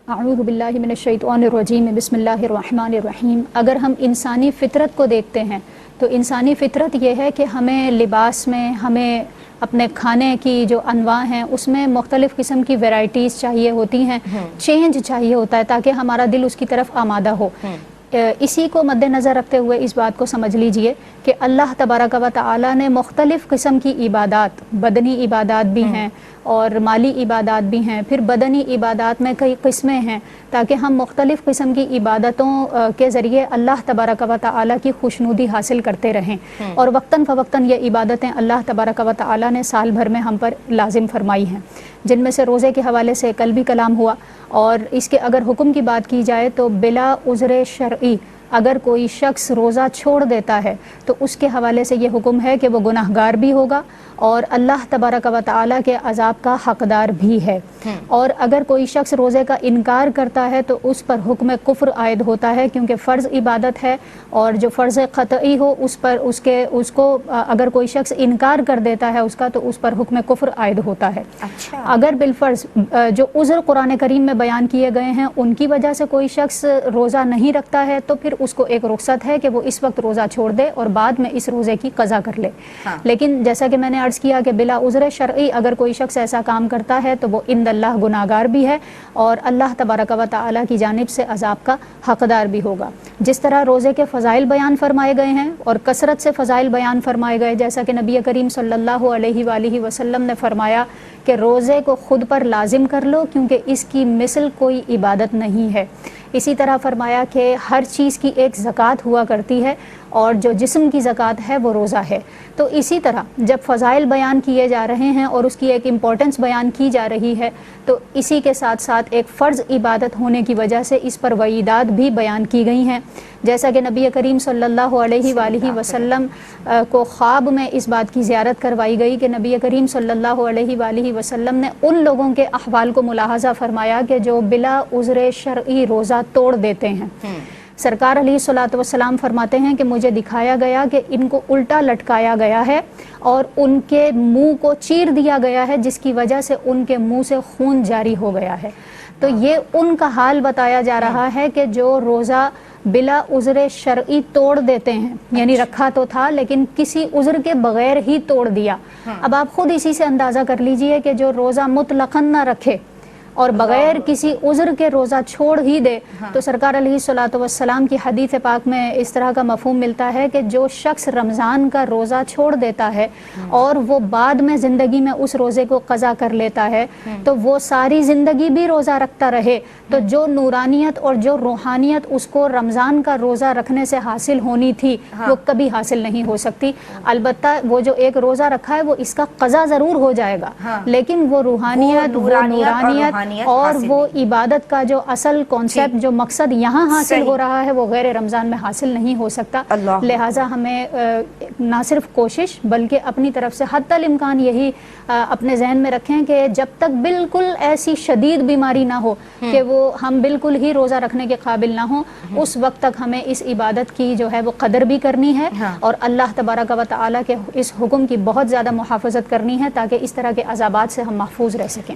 اعوذ باللہ من الشیطان الرجیم بسم اللہ الرحمن الرحیم۔ اگر ہم انسانی فطرت کو دیکھتے ہیں تو انسانی فطرت یہ ہے کہ ہمیں لباس میں، ہمیں اپنے کھانے کی جو انواع ہیں اس میں مختلف قسم کی ویرائٹیز چاہیے ہوتی ہیں، چینج چاہیے ہوتا ہے تاکہ ہمارا دل اس کی طرف آمادہ ہو۔ اسی کو مد نظر رکھتے ہوئے اس بات کو سمجھ لیجئے کہ اللہ تبارک و تعالی نے مختلف قسم کی عبادات، بدنی عبادات بھی ہیں اور مالی عبادات بھی ہیں، پھر بدنی عبادات میں کئی قسمیں ہیں تاکہ ہم مختلف قسم کی عبادتوں کے ذریعے اللہ تبارک و تعالی کی خوشنودی حاصل کرتے رہیں، اور وقتاً فوقتاً یہ عبادتیں اللہ تبارک و تعالی نے سال بھر میں ہم پر لازم فرمائی ہیں، جن میں سے روزے کے حوالے سے کل بھی کلام ہوا۔ اور اس کے اگر حکم کی بات کی جائے تو بلا عذر شرعی اگر کوئی شخص روزہ چھوڑ دیتا ہے تو اس کے حوالے سے یہ حکم ہے کہ وہ گناہ گار بھی ہوگا اور اللہ تبارک و تعالی کے عذاب کا حقدار بھی ہے۔ اور اگر کوئی شخص روزے کا انکار کرتا ہے تو اس پر حکم کفر عائد ہوتا ہے، کیونکہ فرض عبادت ہے اور جو فرض قطعی ہو اس کو اگر کوئی شخص انکار کر دیتا ہے اس کا تو اس پر حکم کفر عائد ہوتا ہے۔ اگر بالفرض جو عذر قرآن کریم میں بیان کیے گئے ہیں ان کی وجہ سے کوئی شخص روزہ نہیں رکھتا ہے تو پھر اس کو ایک رخصت ہے کہ وہ اس وقت روزہ چھوڑ دے اور بعد میں اس روزے کی قضا کر لے۔ لیکن جیسا کہ میں نے عرض کیا کہ بلا عذر شرعی اگر کوئی شخص ایسا کام کرتا ہے تو وہ عند اللہ گناہگار بھی ہے اور اللہ تبارک و تعالی کی جانب سے عذاب کا حقدار بھی ہوگا۔ جس طرح روزے کے فضائل بیان فرمائے گئے ہیں اور کثرت سے فضائل بیان فرمائے گئے، جیسا کہ نبی کریم صلی اللہ علیہ وآلہ وسلم نے فرمایا کہ روزے کو خود پر لازم کر لو کیونکہ اس کی مثل کوئی عبادت نہیں ہے۔ اسی طرح فرمایا کہ ہر چیز کی ایک زکوٰۃ ہوا کرتی ہے اور جو جسم کی زکوٰۃ ہے وہ روزہ ہے۔ تو اسی طرح جب فضائل بیان کیے جا رہے ہیں اور اس کی ایک امپورٹنس بیان کی جا رہی ہے تو اسی کے ساتھ ساتھ ایک فرض عبادت ہونے کی وجہ سے اس پر وعیدات بھی بیان کی گئی ہیں، جیسا کہ نبی کریم صلی اللہ علیہ وآلہ وسلم کو خواب میں اس بات کی زیارت کروائی گئی کہ نبی کریم صلی اللہ علیہ وآلہ وسلم نے ان لوگوں کے احوال کو ملاحظہ فرمایا کہ جو بلا عذر شرعی روزہ توڑ دیتے ہیں۔ سرکار علیہ الصلوۃ والسلام فرماتے ہیں کہ مجھے دکھایا گیا کہ ان کو الٹا لٹکایا گیا ہے اور ان کے منہ کو چیر دیا گیا ہے جس کی وجہ سے ان کے منہ سے خون جاری ہو گیا ہے۔ تو یہ ان کا حال بتایا جا رہا ہے کہ جو روزہ بلا عذر شرعی توڑ دیتے ہیں، یعنی رکھا تو تھا لیکن کسی عذر کے بغیر ہی توڑ دیا۔ اب آپ خود اسی سے اندازہ کر لیجئے کہ جو روزہ مطلقاً نہ رکھے اور بغیر کسی عذر کے روزہ چھوڑ ہی دے تو سرکار علیہ الصلوۃ والسلام کی حدیث پاک میں اس طرح کا مفہوم ملتا ہے کہ جو شخص رمضان کا روزہ چھوڑ دیتا ہے اور وہ بعد میں زندگی میں اس روزے کو قضا کر لیتا ہے تو وہ ساری زندگی بھی روزہ رکھتا رہے تو جو نورانیت اور جو روحانیت اس کو رمضان کا روزہ رکھنے سے حاصل ہونی تھی وہ کبھی حاصل نہیں ہو سکتی۔ البتہ وہ جو ایک روزہ رکھا ہے وہ اس کا قضا ضرور ہو جائے گا لیکن وہ روحانیت، وہ نورانیت اور وہ عبادت کا جو اصل کانسیپٹ، جو مقصد یہاں حاصل ہو رہا ہے وہ غیر رمضان میں حاصل نہیں ہو سکتا۔ لہٰذا ہمیں نہ صرف کوشش بلکہ اپنی طرف سے حتی الامکان یہی اپنے ذہن میں رکھیں کہ جب تک بالکل ایسی شدید بیماری نہ ہو کہ وہ ہم بالکل ہی روزہ رکھنے کے قابل نہ ہوں، اس وقت تک ہمیں اس عبادت کی جو ہے وہ قدر بھی کرنی ہے اور اللہ تبارک و تعالیٰ کے اس حکم کی بہت زیادہ محافظت کرنی ہے تاکہ اس طرح کے عذابات سے ہم محفوظ رہ سکیں۔